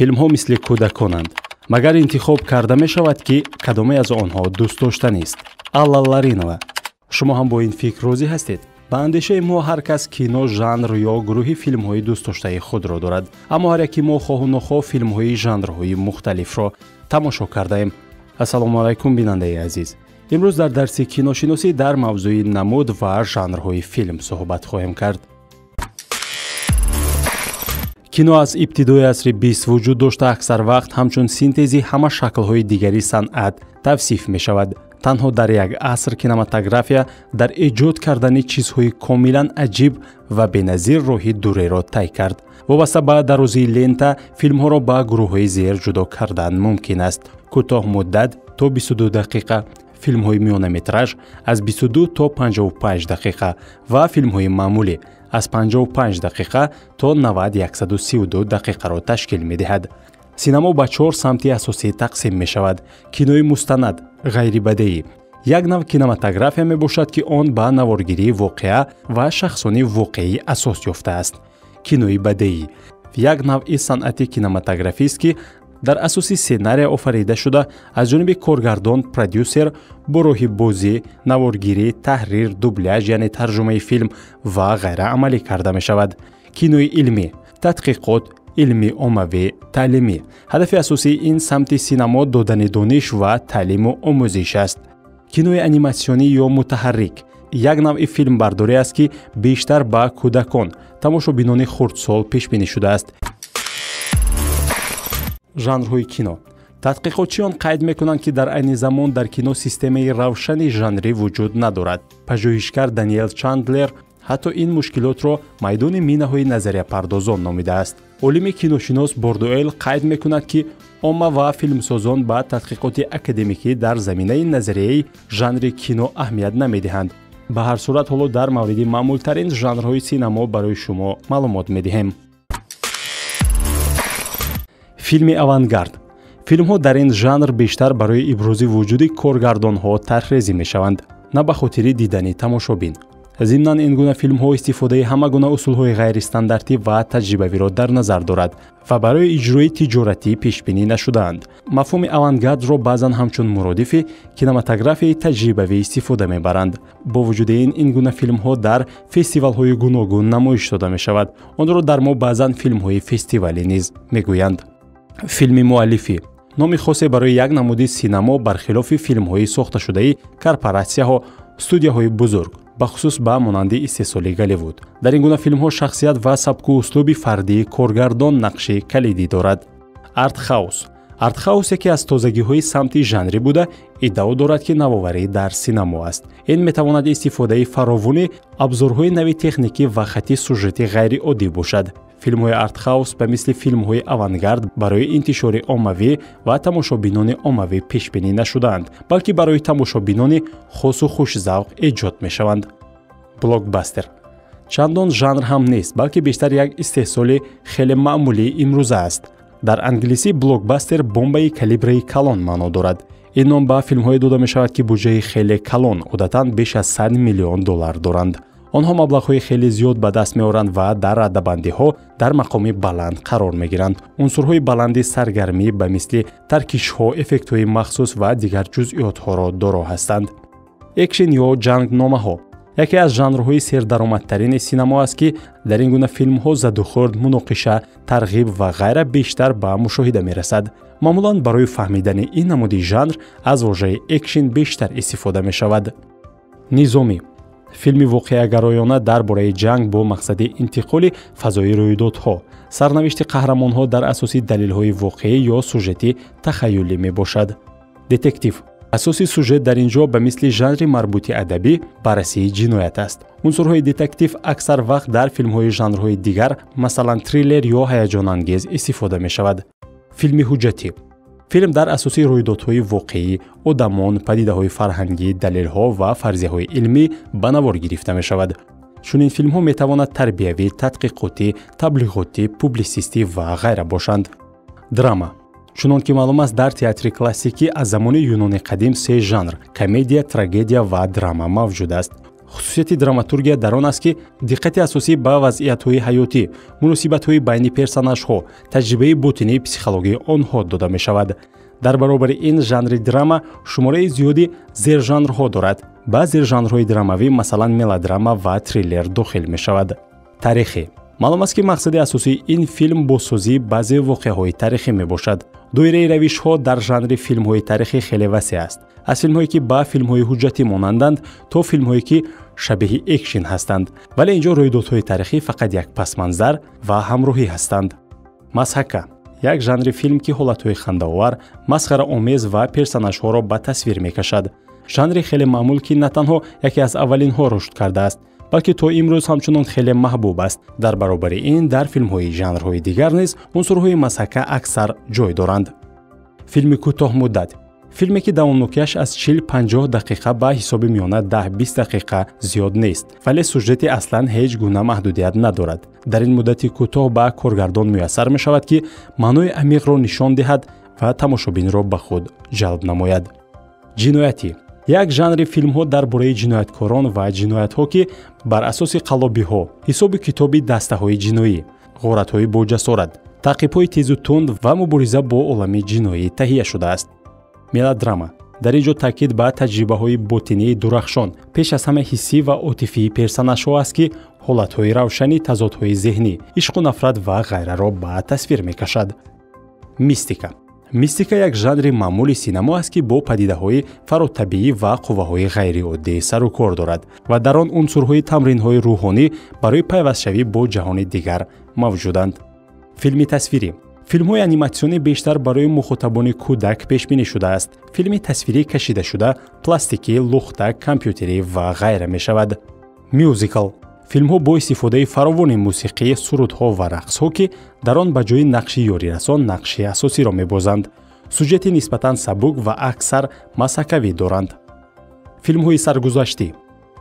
филмҳо мисли кӯдаконанд. магар интихоб карда мешавад ки кадоме аз онҳо дӯстдошта нест. Алла Ларинова. шумо ҳам бо ин фикр розӣ ҳастед? ба андешаи мо ҳар кас кино, жанр ё гурӯҳи филмҳои дӯстдоштаи худро дорад. аммо ҳар яки мо хоҳу нохоҳ филмҳои жанрҳои мухталифро тамошо кардаем. ассалому алайкум бинандаи азиз. имрӯз дар дарси киношиносӣ дар мавзӯи намуд ва жанрҳои филм суҳбат хоҳем кард. кино аз ибтидои асри 20 вуҷуд дошта аксар вақт ҳамчун синтези ҳама шаклҳои дигари санъат тавсиф мешавад. танҳо дар як аср кинематография дар эҷод кардани чизҳои комилан аҷиб ва беназир роҳи дуреро тай кард. вобаста ба дарозии лента филмҳоро ба гурӯҳҳои зер ҷудо кардан мумкин аст. кӯтоҳмуддат то 22 дақиқа, филмҳои миёнаметраж аз 22 то 55 дақиқа ва филмҳои маъмулӣ аз 55 дақиқа то 90-132 дақиқаро ташкил медиҳад. синамо ба 4 самти асосӣ тақсим мешавад. кинои мустанад, ғайрибадеӣ. як нав кинематография мебошад ки он ба наворгирии воқеа ва шахсони воқеӣ асос ёфтааст. кинои бадеӣ як навъи санъати кинематографист ки дар асоси сценария офарида шуда аз ҷониби коргардон, продюсер бо роҳи бозӣ, наворгирӣ, таҳрир, дубляж яъне тарҷумаи филм ва ғайра амалӣ карда мешавад. кинои илмӣ, тадқиқот, илми оммавӣ, таълимӣ. ҳадафи асосии ин самти синамо додани дониш ва таълиму омӯзиш аст. кинои аниматсионӣ ё мутаҳаррик як навъи филмбардорӣ аст ки бештар ба кӯдакон, тамошобинони хурдсол пешбинӣ шудааст. жанрҳои кино. тадқиқотчиён қайд мекунанд ки дар айни замон дар кино системаи равшани жанрӣ вуҷуд надорад. пажӯҳишкар Даниэл Чандлер ҳатто ин мушкилотро майдони минаҳои назарияпардозон номидааст. олими киношинос Бордуэл қайд мекунад ки омма ва филмсозон ба тадқиқоти академикӣ дар заминаи назарияи жанри кино аҳамият намедиҳанд. ба ҳар сурат ҳоло дар мавриди маъмултарин жанрҳои синамо барои шумо маълумот медиҳем. филми авангард. филмҳо дар ин жанр бештар барои ибрози вуҷуди коргардонҳо тархрезӣ мешаванд, на ба хотири дидани тамошобин. зимнан ин гуна филмҳо истифодаи ҳама гуна усулҳои ғайристандартӣ ва таҷрибавиро дар назар дорад ва барои иҷрои тиҷоратӣ пешбинӣ нашудаанд. мафҳуми авангардро баъзан ҳамчун муродифи кинематографияи таҷрибавӣ истифода мебаранд. бо вуҷуди ин гуна филмҳо дар фестивалҳои гуногун намоиш дода мешавад. онро дар мо баъзан филмҳои фестивалӣ низ мегӯянд. филми муаллифӣ номи хосе барои як намуди синамо бархилофи филмҳои сохташудаи корпоратсияҳо, студияҳои бузург, бахусус ба монанди истеҳсоли Голливуд. дар ин гуна филмҳо шахсият ва сабку услуби фардии коргардон нақши калидӣ дорад. артхаус. артхаус яке аз тозагиҳои самти жанрӣ буда иддао дорад ки навоварӣ дар синамо аст. ин метавонад истифодаи фаровони абзорҳои нави техникӣ ва хати сюжети ғайриоддӣ бошад. филмҳои артхаус ба мисли филмҳои авангард барои интишори оммавӣ ва тамошобинони оммавӣ пешбинӣ нашудаанд, балки барои тамошобинони хосу хушзавқ эҷод мешаванд. блокбастер чандон жанр ҳам нест, балки бештар як истеҳсоли хеле маъмулии имрӯза аст. дар англисӣ блокбастер бомбаи калибраи калон маъно дорад. ин ном ба филмҳое дода мешавад ки буҷаи хеле калон, одатан беш аз $100 миллион доранд. онҳо маблағҳои хеле зиёд ба даст меоранд ва дар раддабандиҳо дар мақоми баланд қарор мегиранд. унсурҳои баланди саргармӣ ба мисли таркишҳо, эффектҳои махсус ва дигар ҷузъиётҳоро доро ҳастанд. экшн ё ҷангномаҳо яке аз жанрҳои сердаромадтарини синамо аст ки дар ин гуна филмҳо задухӯрд, муноқиша, тарғиб ва ғайра бештар ба мушоҳида мерасад. маъмулан барои фаҳмидани ин намуди жанр аз воҷаи экшн бештар истифода мешавад. низомӣ филми воқеагароёна дар бораи ҷанг бо мақсади интиқоли фазои рӯйдодҳо. сарнавишти қаҳрамонҳо дар асоси далелҳои воқеӣ ё сюжети тахайюлӣ мебошад. детектив асоси сюжет дар ин ҷо ба мисли жанри марбути адабӣ баррасии ҷиноят аст. унсурҳои детектив аксар вақт дар филмҳои жанрҳои дигар, масалан триллер ё ҳаяҷонангез истифода мешавад. филми ҳуҷҷатӣ филм дар асоси рӯйдодҳои воқеӣ, одамон, падидаҳои фарҳангӣ, далелҳо ва фарзияҳои илмӣ ба навор гирифта мешавад. чунин филмҳо метавонад тарбиявӣ, тадқиқотӣ, таблиғотӣ, публисистӣ ва ғайра бошанд. драма чунон ки маълум аст дар театри классикӣ аз замони юнони қадим се жанр комедия, трагедия ва драма мавҷуд аст. хусусияти драматургия дар он аст ки диққати асосӣ ба вазъиятҳои ҳаётӣ, муносибатҳои байни персонажҳо, таҷрибаи ботинии психологии онҳо дода мешавад. дар баробари ин жанри драма шумораи зиёди зержанрҳо дорад. ба зержанрҳои драмавӣ масалан мелодрама ва триллер дохил мешавад. таърихӣ. маълум аст ки мақсади асосии ин филм бозсозии баъзе воқеаҳои таърихӣ мебошад. доираи равишҳо дар жанри филмҳои таърихӣ хеле васеъ аст. аз филмҳое ки ба филмҳои ҳуҷҷатӣ монанданд то филмҳое ки шабеҳи экшн ҳастанд, вале инҷо рӯйдодҳои таърихӣ фақат як пасманзар ва ҳамроҳӣ ҳастанд. масҳака як жанри филм ки ҳолатҳои хандаовар, масхараомез ва персонажҳоро ба тасвир мекашад. жанри хеле маъмул ки на танҳо яке аз аввалинҳо рушд кардааст, балки то имрӯз ҳамчунон хеле маҳбуб аст. дар баробари ин дар филмҳои жанрҳои дигар низ унсурҳои масҳака аксар ҷой доранд. филми кӯтоҳмуддат. филме ки давомнокиаш аз 40-50 дақиқа ба ҳисоби миёна 10-20 дақиқа зиёд нест, вале сюжети аслан ҳеҷ гуна маҳдудият надорад. дар ин муддати кӯтоҳ ба коргардон муяссар мешавад ки маънои амиқро нишон диҳад ва тамошобинро ба худ ҷалб намояд. ҷиноятӣ як жанри филмҳо дар бораи ҷинояткорон ва ҷиноятҳо ки бар асоси қаллобиҳо, ҳисоби китоби дастаҳои ҷиноӣ, ғоратҳои боҷасорат, таъқибҳои тезу тунд ва мубориза бо олами ҷиноӣ таҳия шудааст. мелодрама дар ин ҷо таъкид ба таҷрибаҳои ботинии дурахшон, пеш аз ҳама ҳиссӣ ва отифии персонажҳо аст ки ҳолатҳои равшани тазодҳои зеҳнӣ, ишқу нафрат ва ғайраро ба тасвир мекашад. мистика. мистика як жанри маъмули синемо аст ки бо падидаҳои фаротабиӣ ва қувваҳои ғайриоддӣ сару кор дорад ва дар он унсурҳои тамринҳои рӯҳонӣ барои пайвастшавӣ бо ҷаҳони дигар мавҷуданд. филми тасвирӣ. филмҳои аниматсионӣ бештар барои мухотобони кӯдак пешбинӣ шудааст. филми тасвирӣ кашидашуда, пластикӣ, лухта, компютерӣ ва ғайра мешавад. мюзикл. филмҳо бо истифодаи фаровони мусиқӣ, сурудҳо ва рақсҳо ки дар он ба ҷои нақши ёрирасон нақши асосиро мебозанд. сюжети нисбатан сабук ва аксар масҳакавӣ доранд. филмҳои саргузаштӣ.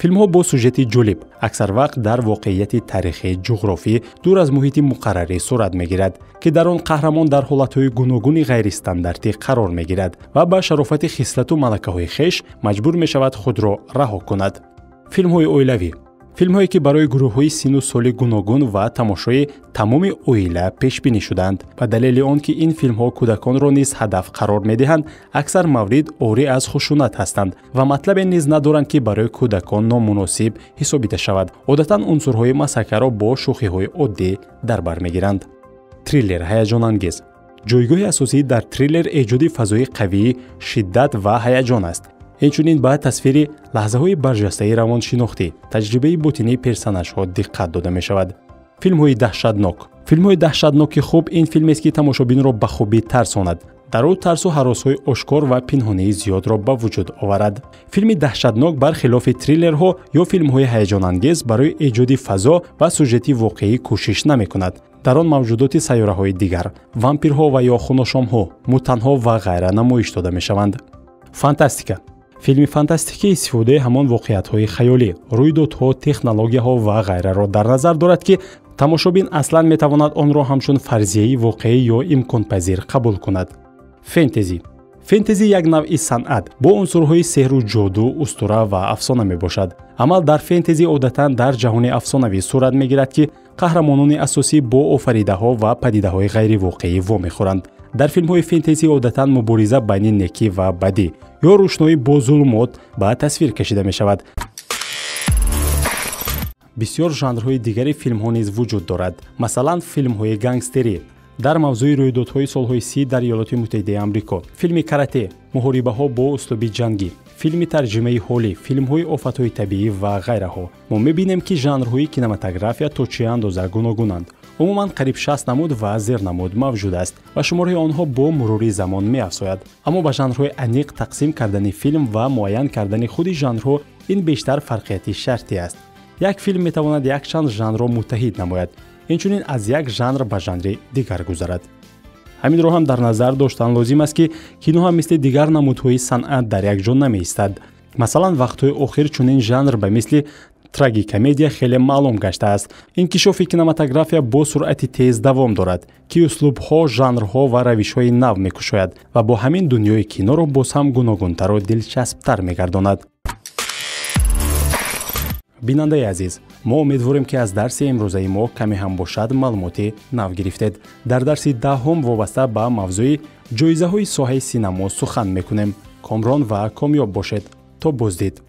филмҳо бо сюжети ҷолиб, аксар вақт дар воқеияти таърихӣ, ҷуғрофӣ, дур аз муҳити муқаррарӣ сурат мегирад, ки дар он қаҳрамон дар ҳолатҳои гуногуни ғайристандартӣ қарор мегирад ва ба шарофати хислату малакаҳои хеш маҷбур мешавад худро раҳо кунад. филмҳои оилавӣ. филмҳое ки барои гурӯҳҳои сину соли гуногун ва тамошои тамоми оила пешбинӣ шуданд. ба далели он ки ин филмҳо кӯдаконро низ ҳадаф қарор медиҳанд, аксар маврид ори аз хушунат ҳастанд ва матлабе низ надоранд ки барои кӯдакон номуносиб ҳисобида шавад. одатан унсурҳои масҳакаро бо шӯхиҳои оддӣ дар бар мегиранд. триллер ҳаяҷонангез. ҷойгоҳи асосӣ дар триллер эҷоди фазои қавӣ, шиддат ва ҳаяҷон аст. инчунин ба тасвири лаҳзаҳои барҷастаи равоншинохтӣ, таҷрибаи ботинии персонажҳо диққат дода мешавад. филмҳои даҳшатнок. филмҳои даҳшатноки хуб ин филмест ки тамошобинро ба хубӣ тарсонад. дар ӯ тарсу ҳаросҳои ошкор ва пинҳонии зиёдро ба вуҷуд оварад. филми даҳшатнок бархилофи триллерҳо ё филмҳои ҳаяҷонангез барои эҷоди фазо ва сюжети воқеӣ кӯшиш намекунад. дар он мавҷудоти сайёраҳои дигар, вампирҳо ва ё хуношомҳо, мутанҳо ва ғайра намоиш дода мешаванд. фантастика. филми фантастикӣ истифодаи ҳамон воқеиятҳои хаёлӣ, рӯйдодҳо, технологияҳо ва ғайраро дар назар дорад ки тамошобин аслан метавонад онро ҳамчун фарзияи воқеӣ ё имконпазир қабул кунад. фентези. фентези як навъи санъат бо унсурҳои сеҳру ҷоду, устура ва афсона мебошад. амал дар фентези одатан дар ҷаҳони афсонавӣ сурат мегирад ки қаҳрамонони асосӣ бо офаридаҳо ва падидаҳои ғайривоқеӣ вомехӯранд. дар филмҳои фентези одатан мубориза байни некӣ ва бадӣ ё рӯшноӣ бо зулмот ба тасвир кашида мешавад. бисёр жанрҳои дигари филмҳо низ вуҷуд дорад. масалан филмҳои гангстерӣ дар мавзӯи рӯйдодҳои солҳои 30 дар Иёлоти Муттаҳидаи Амрико, филми карате, муҳорибаҳо бо услуби ҷангӣ, филми тарҷимаи ҳолӣ, филмҳои офатҳои табиӣ ва ғайраҳо. мо мебинем ки жанрҳои кинематография то чӣ андоза гуногунанд. умуман қариб 60 намуд ва зернамуд мавҷуд аст ва шумораи онҳо бо мурури замон меафзояд. аммо ба жанрҳои аниқ тақсим кардани филм ва муайян кардани худи жанрҳо ин бештар фарқияти шартӣ аст. як филм метавонад якчанд жанрро муттаҳид намояд, инчунин аз як жанр ба жанри дигар гузарад. ҳаминро ҳам дар назар доштан лозим аст ки кино ҳам мисли дигар намудҳои санъат дар якҷо намеистад. масалан вақтҳои охир чунин жанр ба мисли трагикомедия хеле маълум гаштааст. инкишофи кинематография бо суръати тез давом дорад ки услубҳо, жанрҳо ва равишҳои нав мекушояд ва бо ҳамин дунёи киноро боз ҳам гуногунтару дилчасптар мегардонад. бинандаи азиз, мо умедворем ки аз дарси имрӯзаи мо каме ҳам бошад маълумоти нав гирифтед. дар дарси даҳум вобаста ба мавзӯи ҷоизаҳои соҳаи синамо сухан мекунем. комрон ва комёб бошед. то боздид.